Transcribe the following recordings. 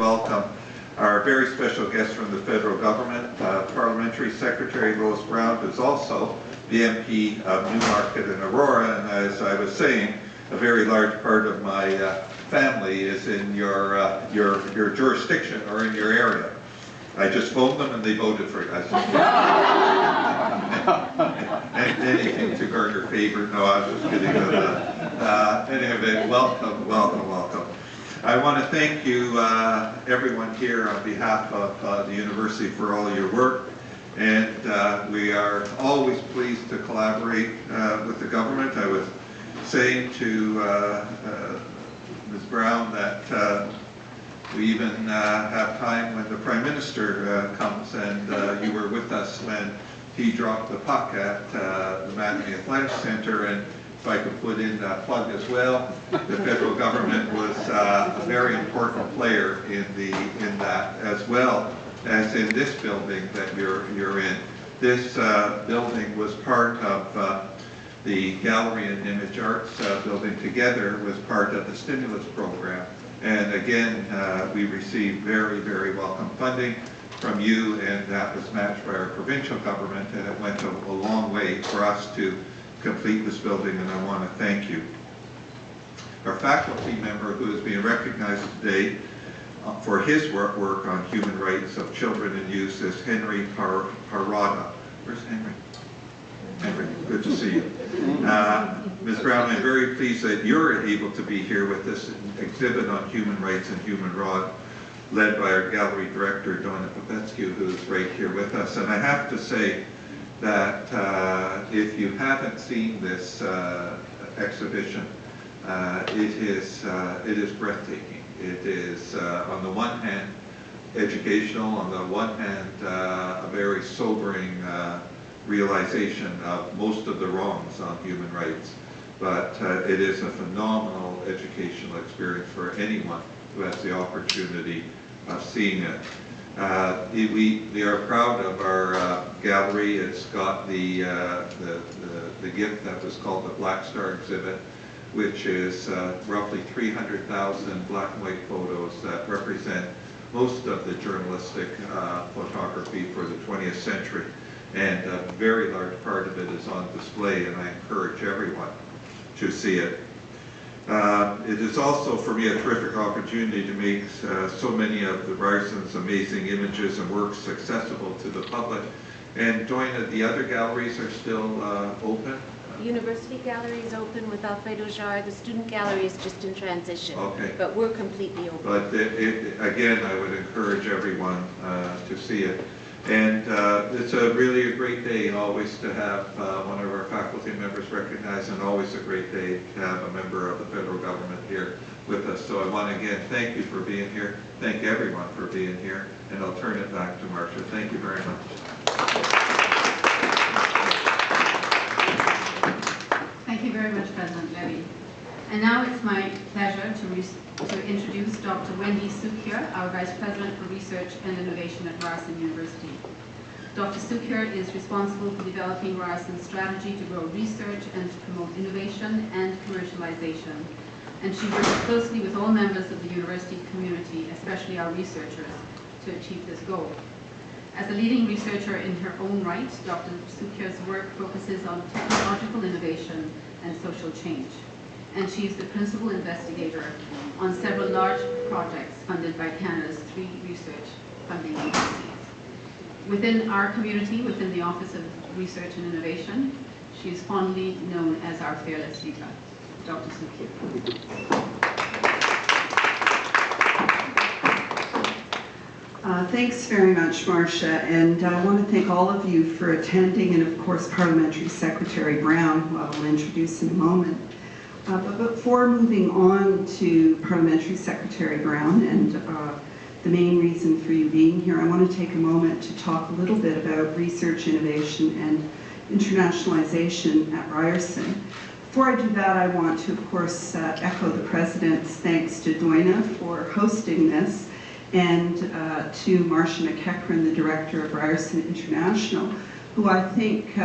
welcome our very special guest from the federal government, Parliamentary Secretary Lois Brown, who's also the MP of Newmarket and Aurora, and as I was saying, a very large part of my family is in your jurisdiction or in your area. I just phoned them and they voted for you. Anything to garner favor? No, I was just kidding. Anyway, welcome, welcome, welcome. I want to thank you, everyone here, on behalf of the university for all your work. And we are always pleased to collaborate with the government. I was saying to Ms. Brown that we even have time when the Prime Minister comes, and you were with us when he dropped the puck at the Matinee Athletic Center. And if I could put in a plug as well, the federal government was a very important player in that, as well as in this building that you're in. This building was part of the Gallery and Image Arts building together, was part of the stimulus program. And again, we received very, very welcome funding from you, and that was matched by our provincial government, and it went a long way for us to complete this building, and I want to thank you. Our faculty member who is being recognized today for his work on human rights of children and youth is Henry Parada. Where's Henry? Henry, good to see you. Ms. Brown, I'm very pleased that you're able to be here with this exhibit on human rights and human rights, led by our gallery director, Donna Popescu, who's right here with us. And I have to say that if you haven't seen this exhibition, it is breathtaking. It is, on the one hand, educational, on the one hand, a very sobering realization of most of the wrongs on human rights. But it is a phenomenal educational experience for anyone who has the opportunity of seeing it. We are proud of our gallery. It's got the gift that was called the Black Star exhibit, which is roughly 300,000 black and white photos that represent most of the journalistic photography for the 20th century. And a very large part of it is on display, and I encourage everyone to see it. It is also, for me, a terrific opportunity to make so many of the Ryerson's amazing images and works accessible to the public. And Doina, the other galleries are still open? The University Gallery is open with Alfredo Jarre. The Student Gallery is just in transition. Okay. But we're completely open. But again, I would encourage everyone to see it. And it's really a great day always to have one of our faculty members recognized, and always a great day to have a member of the federal government here with us. So I want to again thank you for being here, thank everyone for being here, and I'll turn it back to Marcia. Thank you very much. Thank you very much, President Levy. And now it's my pleasure to introduce Dr. Wendy Sukier, our Vice President for Research and Innovation at Ryerson University. Dr. Sukier is responsible for developing Ryerson's strategy to grow research and to promote innovation and commercialization. And she works closely with all members of the university community, especially our researchers, to achieve this goal. As a leading researcher in her own right, Dr. Sukier's work focuses on technological innovation and social change. And she is the principal investigator on several large projects funded by Canada's 3 research funding agencies. Within our community, within the Office of Research and Innovation, she is fondly known as our fearless leader. Dr. Sukier. Thanks very much, Marcia, and I want to thank all of you for attending, and of course Parliamentary Secretary Brown, who I will introduce in a moment. But before moving on to Parliamentary Secretary Brown and the main reason for you being here, I want to take a moment to talk a little bit about research, innovation, and internationalization at Ryerson. Before I do that, I want to, of course, echo the President's thanks to Doina for hosting this, and to Marcia McEachran, the Director of Ryerson International, who I think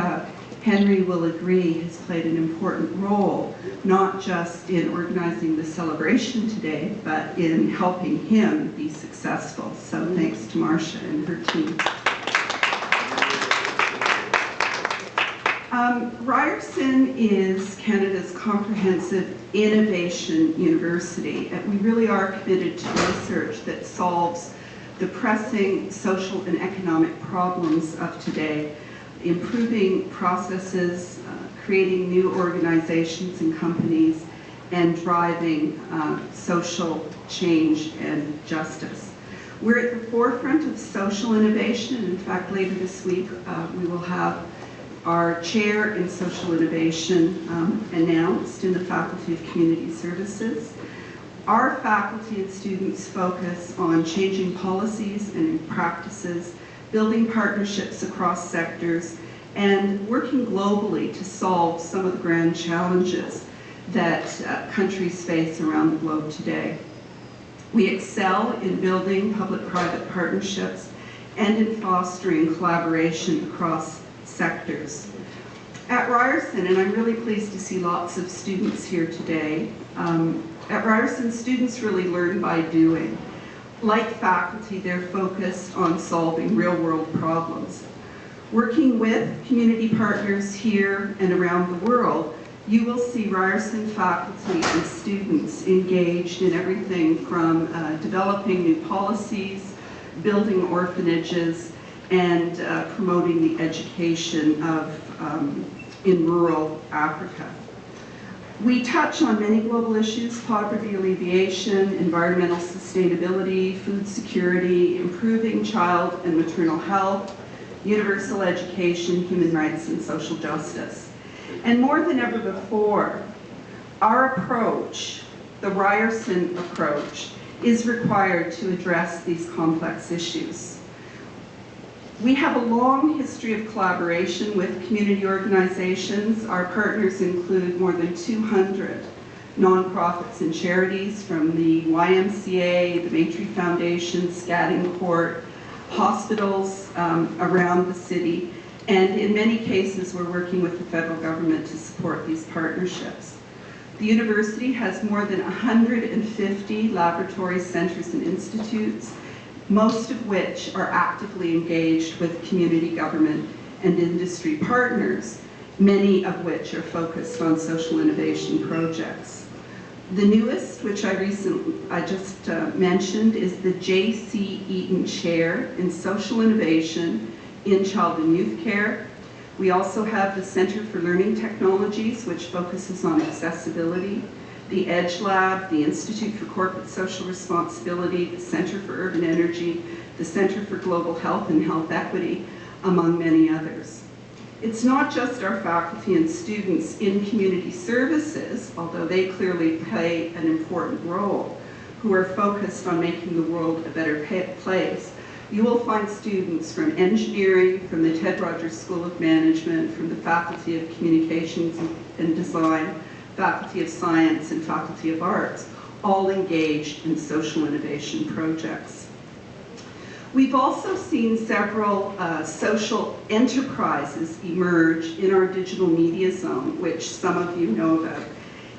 Henry will agree, has played an important role, not just in organizing the celebration today, but in helping him be successful. So thanks to Marcia and her team. Ryerson is Canada's comprehensive innovation university, and we really are committed to research that solves the pressing social and economic problems of today, improving processes, creating new organizations and companies, and driving social change and justice. We're at the forefront of social innovation. In fact, later this week, we will have our chair in social innovation announced in the Faculty of Community Services. Our faculty and students focus on changing policies and practices, building partnerships across sectors, and working globally to solve some of the grand challenges that countries face around the globe today. We excel in building public-private partnerships and in fostering collaboration across sectors. At Ryerson, and I'm really pleased to see lots of students here today, at Ryerson, students really learn by doing. Like faculty, they're focused on solving real-world problems. Working with community partners here and around the world, you will see Ryerson faculty and students engaged in everything from developing new policies, building orphanages, and promoting the education in rural Africa. We touch on many global issues: poverty alleviation, environmental sustainability, food security, improving child and maternal health, universal education, human rights, and social justice. And more than ever before, our approach, the Ryerson approach, is required to address these complex issues. We have a long history of collaboration with community organizations. Our partners include more than 200 nonprofits and charities, from the YMCA, the Maitrey Foundation, Scatting Court, hospitals around the city, and in many cases we're working with the federal government to support these partnerships. The university has more than 150 laboratory centers and institutes, most of which are actively engaged with community government and industry partners, many of which are focused on social innovation projects. The newest, which I just mentioned, is the J.C. Eaton Chair in Social Innovation in Child and Youth Care. We also have the Center for Learning Technologies, which focuses on accessibility, the EDGE Lab, the Institute for Corporate Social Responsibility, the Center for Urban Energy, the Center for Global Health and Health Equity, among many others. It's not just our faculty and students in community services, although they clearly play an important role, who are focused on making the world a better place. You will find students from engineering, from the Ted Rogers School of Management, from the Faculty of Communications and Design, Faculty of Science, and Faculty of Arts, all engaged in social innovation projects. We've also seen several social enterprises emerge in our digital media zone, which some of you know about.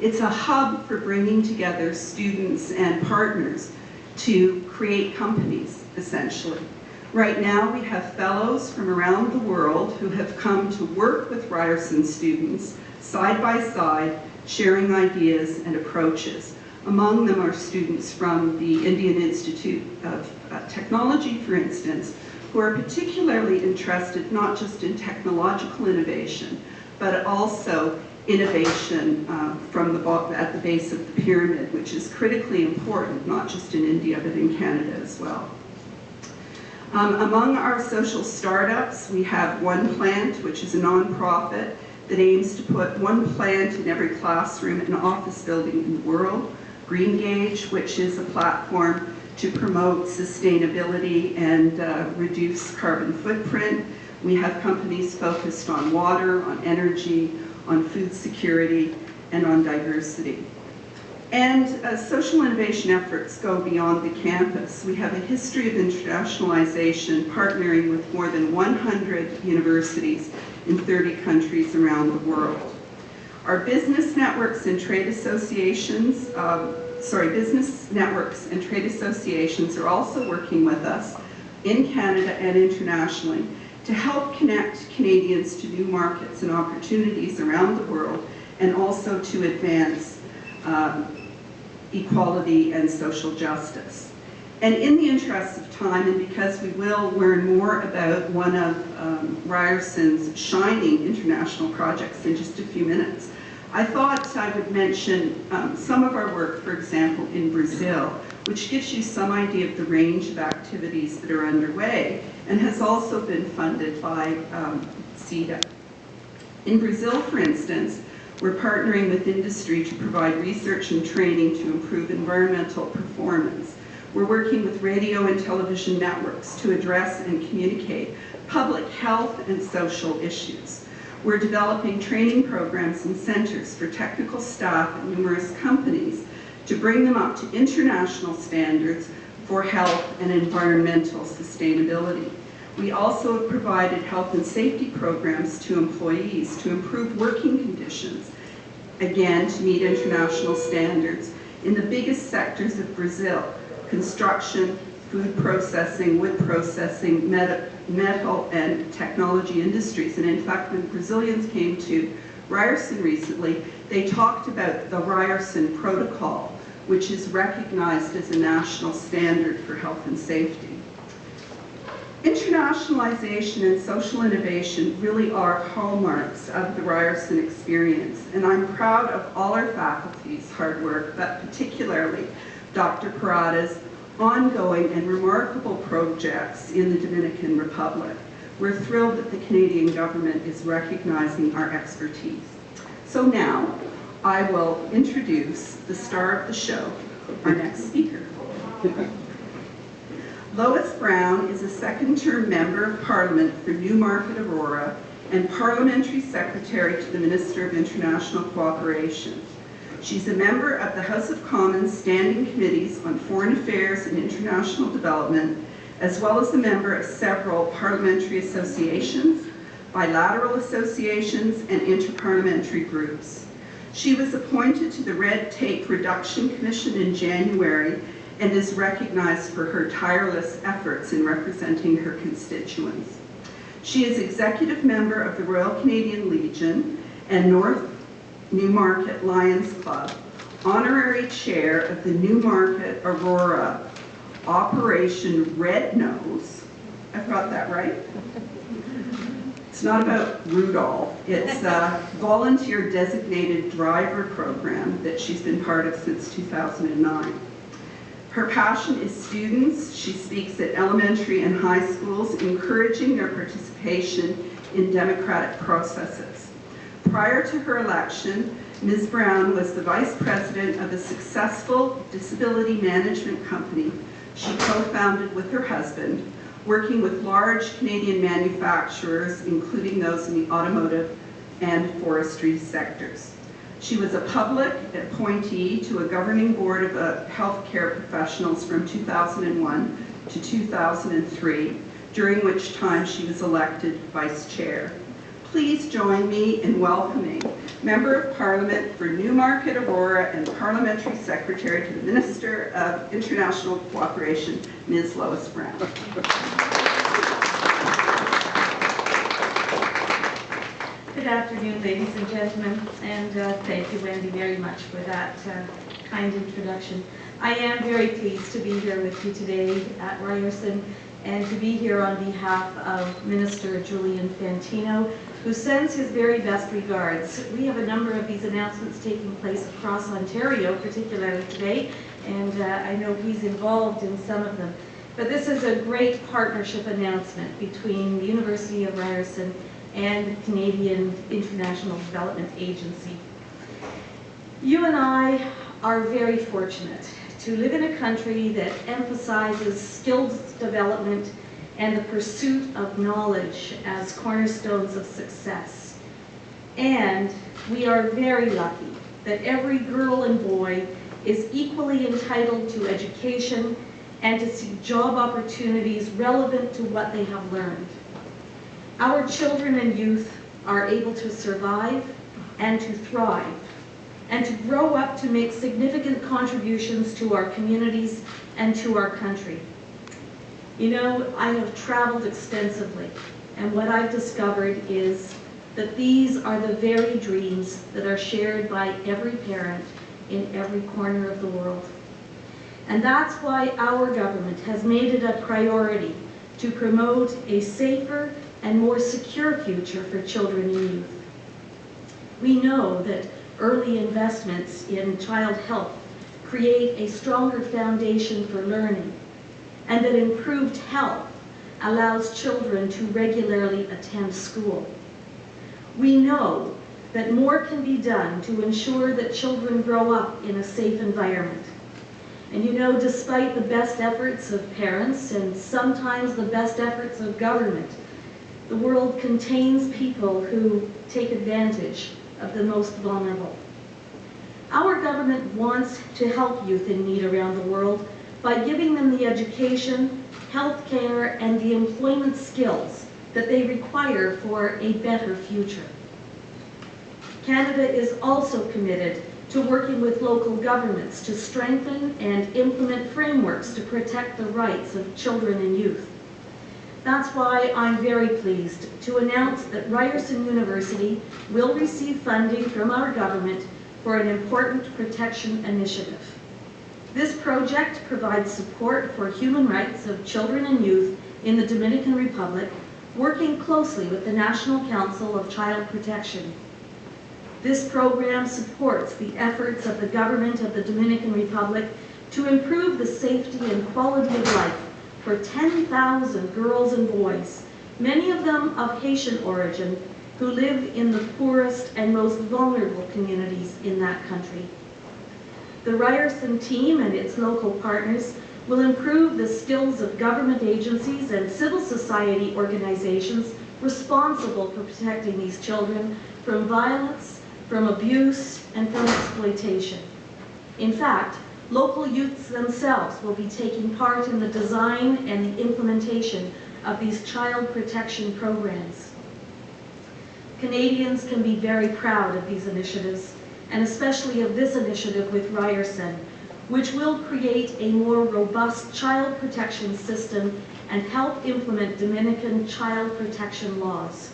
It's a hub for bringing together students and partners to create companies, essentially. Right now, we have fellows from around the world who have come to work with Ryerson students side by side, sharing ideas and approaches. Among them are students from the Indian Institute of Technology, for instance, who are particularly interested not just in technological innovation, but also innovation at the base of the pyramid, which is critically important, not just in India, but in Canada as well. Among our social startups, we have One Plant, which is a nonprofit that aims to put one plant in every classroom and office building in the world. GreenGauge, which is a platform to promote sustainability and reduce carbon footprint. We have companies focused on water, on energy, on food security, and on diversity. And social innovation efforts go beyond the campus. We have a history of internationalization, partnering with more than 100 universities in 30 countries around the world. Our business networks and trade associations, are also working with us in Canada and internationally to help connect Canadians to new markets and opportunities around the world, and also to advance equality and social justice. And in the interest of time, and because we will learn more about one of Ryerson's shining international projects in just a few minutes, I thought I would mention some of our work, for example, in Brazil, which gives you some idea of the range of activities that are underway and has also been funded by CEDA. In Brazil, for instance, we're partnering with industry to provide research and training to improve environmental performance. We're working with radio and television networks to address and communicate public health and social issues. We're developing training programs and centers for technical staff at numerous companies to bring them up to international standards for health and environmental sustainability. We also have provided health and safety programs to employees to improve working conditions, again, to meet international standards in the biggest sectors of Brazil: construction, food processing, wood processing, metal and technology industries. And in fact, when Brazilians came to Ryerson recently, they talked about the Ryerson Protocol, which is recognized as a national standard for health and safety. Internationalization and social innovation really are hallmarks of the Ryerson experience, and I'm proud of all our faculty's hard work, but particularly Dr. Parada's ongoing and remarkable projects in the Dominican Republic. We're thrilled that the Canadian government is recognizing our expertise. So now, I will introduce the star of the show, our next speaker. Lois Brown is a second-term Member of Parliament for Newmarket, Aurora, and Parliamentary Secretary to the Minister of International Cooperation. She's a member of the House of Commons Standing Committees on Foreign Affairs and International Development, as well as a member of several parliamentary associations, bilateral associations, and interparliamentary groups. She was appointed to the Red Tape Reduction Commission in January and is recognized for her tireless efforts in representing her constituents. She is executive member of the Royal Canadian Legion and North Newmarket Lions Club, honorary chair of the Newmarket Aurora Operation Red Nose. I've got that right? It's not about Rudolph. It's a volunteer designated driver program that she's been part of since 2009. Her passion is students. She speaks at elementary and high schools, encouraging their participation in democratic processes. Prior to her election, Ms. Brown was the vice president of a successful disability management company she co-founded with her husband, working with large Canadian manufacturers, including those in the automotive and forestry sectors. She was a public appointee to a governing board of healthcare professionals from 2001 to 2003, during which time she was elected vice chair. Please join me in welcoming Member of Parliament for Newmarket, Aurora, and Parliamentary Secretary to the Minister of International Cooperation, Ms. Lois Brown. Good afternoon, ladies and gentlemen, and thank you, Wendy, very much for that kind introduction. I am very pleased to be here with you today at Ryerson and to be here on behalf of Minister Julian Fantino, who sends his very best regards. We have a number of these announcements taking place across Ontario, particularly today, and I know he's involved in some of them. But this is a great partnership announcement between the University of Ryerson and Canadian International Development Agency. You and I are very fortunate to live in a country that emphasizes skills development and the pursuit of knowledge as cornerstones of success. And we are very lucky that every girl and boy is equally entitled to education and to seek job opportunities relevant to what they have learned. Our children and youth are able to survive and to thrive and to grow up to make significant contributions to our communities and to our country. You know, I have traveled extensively, and what I've discovered is that these are the very dreams that are shared by every parent in every corner of the world. And that's why our government has made it a priority to promote a safer and more secure future for children and youth. We know that early investments in child health create a stronger foundation for learning, and that improved health allows children to regularly attend school. We know that more can be done to ensure that children grow up in a safe environment. And you know, despite the best efforts of parents and sometimes the best efforts of government, the world contains people who take advantage of the most vulnerable. Our government wants to help youth in need around the world by giving them the education, health care, and the employment skills that they require for a better future. Canada is also committed to working with local governments to strengthen and implement frameworks to protect the rights of children and youth. That's why I'm very pleased to announce that Ryerson University will receive funding from our government for an important protection initiative. This project provides support for human rights of children and youth in the Dominican Republic, working closely with the National Council of Child Protection. This program supports the efforts of the government of the Dominican Republic to improve the safety and quality of life for 10,000 girls and boys, many of them of Haitian origin, who live in the poorest and most vulnerable communities in that country. The Ryerson team and its local partners will improve the skills of government agencies and civil society organizations responsible for protecting these children from violence, from abuse, and from exploitation. In fact, local youths themselves will be taking part in the design and the implementation of these child protection programs. Canadians can be very proud of these initiatives, and especially of this initiative with Ryerson, which will create a more robust child protection system and help implement Dominican child protection laws.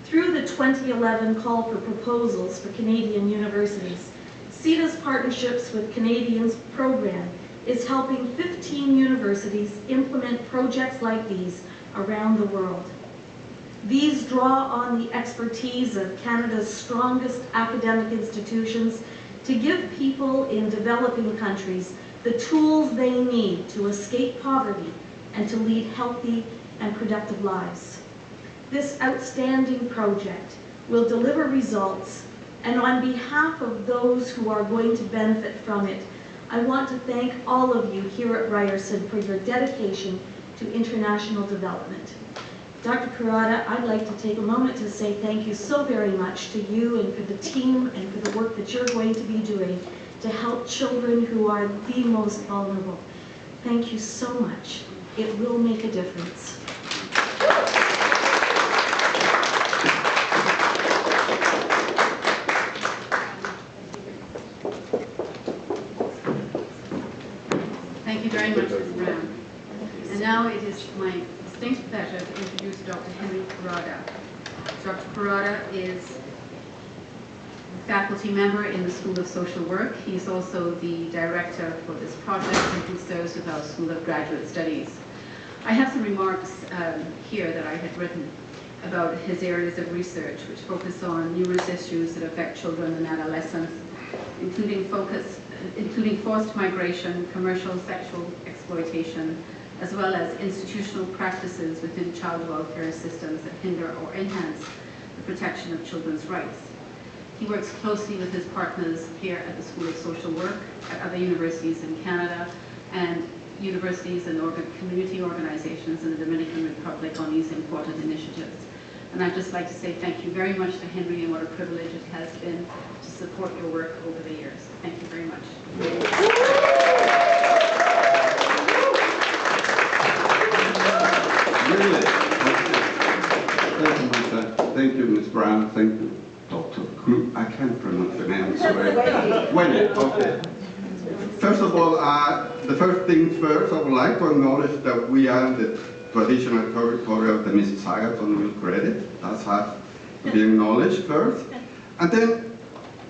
Through the 2011 call for proposals for Canadian universities, CEDA's Partnerships with Canadians program is helping 15 universities implement projects like these around the world. These draw on the expertise of Canada's strongest academic institutions to give people in developing countries the tools they need to escape poverty and to lead healthy and productive lives. This outstanding project will deliver results, and on behalf of those who are going to benefit from it, I want to thank all of you here at Ryerson for your dedication to international development. Dr. Kurata, I'd like to take a moment to say thank you so very much to you and for the team and for the work that you're going to be doing to help children who are the most vulnerable. Thank you so much. It will make a difference. Thank you very much, Ms. Brown. And now it is my distinct pleasure to introduce Dr. Henry Kurata. Dr. Kurata is a faculty member in the School of Social Work. He is also the director for this project and he serves with our School of Graduate Studies. I have some remarks here that I had written about his areas of research, which focus on numerous issues that affect children and adolescents, including forced migration, commercial sexual exploitation, as well as institutional practices within child welfare systems that hinder or enhance the protection of children's rights. He works closely with his partners here at the School of Social Work, at other universities in Canada, and universities and community organizations in the Dominican Republic on these important initiatives. And I'd just like to say thank you very much to Henry, and what a privilege it has been to support your work over the years. Thank you very much. Really? Thank you, Martha. Thank you, Ms. Brown. Thank you, Dr. Group. I can't pronounce the name, sorry. Wendy, okay. First of all, the first things first, I would like to acknowledge that we are in the traditional territory of the Mississauga, so no credit. That has to be acknowledged first. And then,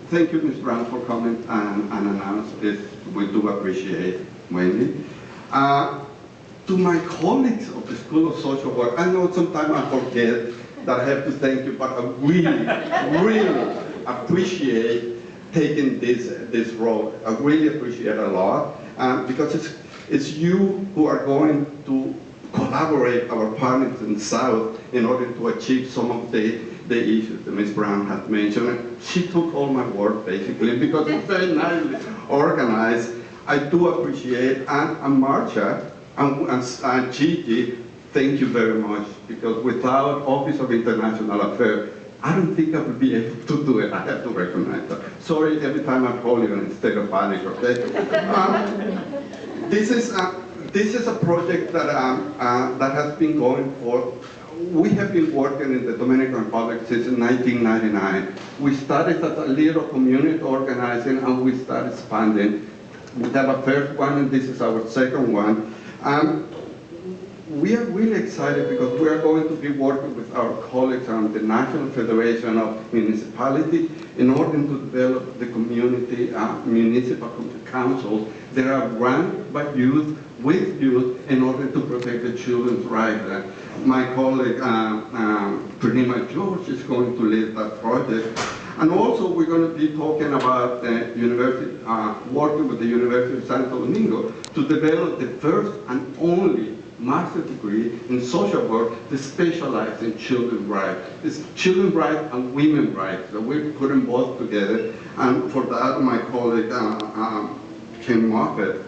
thank you, Ms. Brown, for coming and announce this. We do appreciate, Wendy. To my colleagues of the School of Social Work, I know sometimes I forget that I have to thank you, but I really, really appreciate taking this role. I really appreciate it a lot, because it's you who are going to collaborate our partners in the South in order to achieve some of the issues that Ms. Brown had mentioned. She took all my work, basically, because it's very nicely organized. I do appreciate, and Marcia, and Gigi, thank you very much, because without Office of International Affairs, I don't think I would be able to do it. I have to recognize that. Sorry every time I call you instead of panic, okay? This is a project that has been going for, we have been working in the Dominican Republic since 1999. We started as a little community organizing, and we started expanding. We have a first one, and this is our second one. We are really excited because we are going to be working with our colleagues on the National Federation of Municipalities in order to develop the community municipal councils that are run by youth, with youth, in order to protect the children's rights. My colleague, Purnima George, is going to lead that project. And also we're going to be talking about the university, working with the University of Santo Domingo to develop the first and only master's degree in social work that specializes in children's rights. It's children's rights and women's rights, so we're putting both together. And for that, my colleague, Ken Moffett,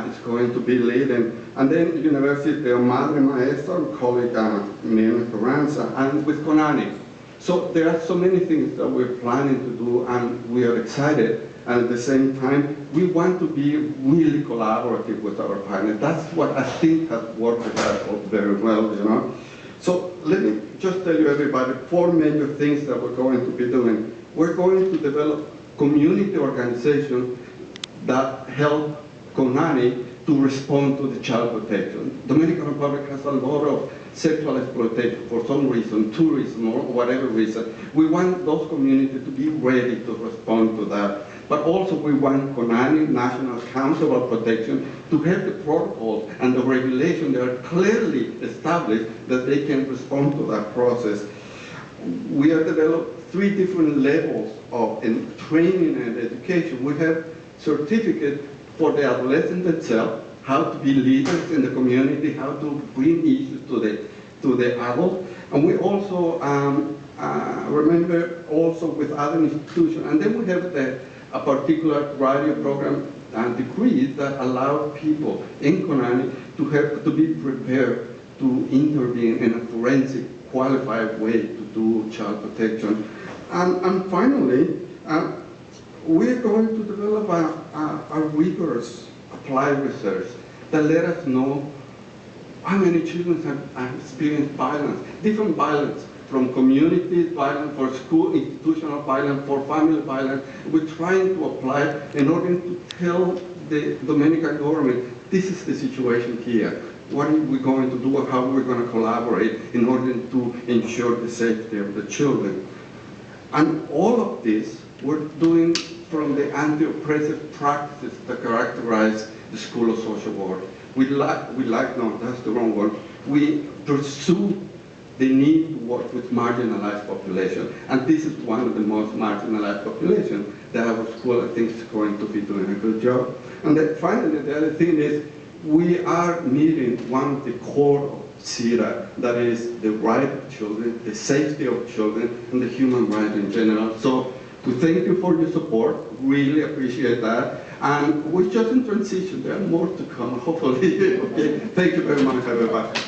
is going to be leading. And then University de Madre Maestra, colleague Nina Carranza, and with Conani. So there are so many things that we're planning to do, and we are excited. And at the same time, we want to be really collaborative with our partners. That's what I think has worked with us very well, you know. So let me just tell you, everybody, 4 major things that we're going to be doing. We're going to develop community organizations that help Conani to respond to the child protection. Dominican Republic has a lot of sexual exploitation for some reason, tourism, or whatever reason. We want those communities to be ready to respond to that. But also we want CONANI, National Council of Protection, to have the protocols and the regulation that are clearly established that they can respond to that process. We have developed 3 different levels of training and education. We have certificate for the adolescent itself, how to be leaders in the community, how to bring issues to the adult. And we also remember also with other institutions. And then we have a particular radio program and degrees that allow people in CONANI to be prepared to intervene in a forensic, qualified way to do child protection. And finally, we're going to develop a rigorous applied research that let us know how many children have experienced violence, different violence, from community violence, for school, institutional violence, for family violence. We're trying to apply in order to tell the Dominican government, this is the situation here. What are we going to do, how we're going to collaborate in order to ensure the safety of the children. And all of this we're doing from the anti-oppressive practices that characterize the School of Social Work. No, that's the wrong word. We pursue the need to work with marginalized population. And this is one of the most marginalized populations that our school, I think, is going to be doing a good job. And then finally, the other thing is, we are meeting one of the core of CEDA, that is the right of children, the safety of children, and the human rights in general. So we thank you for your support, really appreciate that. And we're just in transition, there are more to come, hopefully. Okay, thank you very much, everybody.